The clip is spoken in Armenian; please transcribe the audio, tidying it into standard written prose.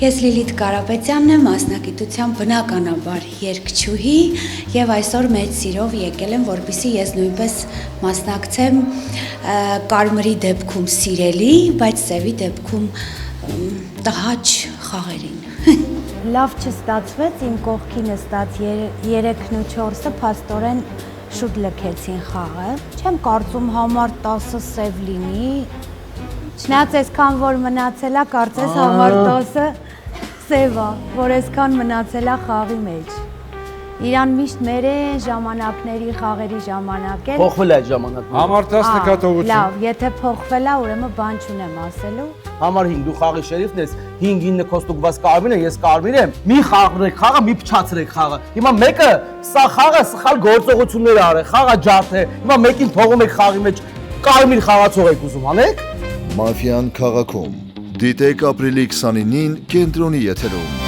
Ես Լիլիթ Կարապետյանն եմ, մասնագիտությամբ բնականաբար երգչուհի եւ այսօր մեծ սիրով եկել եմ, որպեսզի ես նույնպես մասնակցեմ Կարմրի դեպքում սիրելի, բայց Սևի դեպքում տհաճ խաղերին։ Լավ չստացվեց, իմ կողքի նստած 3-ն ու 4-ը փաստորեն շուտ լքեցին խաղը։ Չեմ կարծում համար 10-ը Սև լինի։ Չնայած այսքան որ մնացել է, կարծես համար 10-ը Սև է, որ այսքան մնացել է խաղի մեջ։ Իրան միշտ մեր են ժամանակների խաղերի ժամանակ էլ։ Փոխվել է այդ ժամանակը։ Համար 10 նկատողություն։ Լավ, եթե փոխվել է, ուրեմն բան չունեմ ասելու։ Համար 5 դու խաղի շերիֆն ես, 5-9 կոստուկված Կարմիրն է, ես Կարմիր եմ։ Մի խաղրեք խաղը, մի փչացրեք խաղը։ Հիմա մեկը սա խաղը սխալ գործողություններ արել, խաղը ջարդ է։ Հիմա մեկին թողում եք խաղի մեջ Կարմիր խաղացող եք ուզում անեք։ Մաֆիան քաղաքում։ Դիտեք ապրիլի 29-ին կենտրոնի եթերում։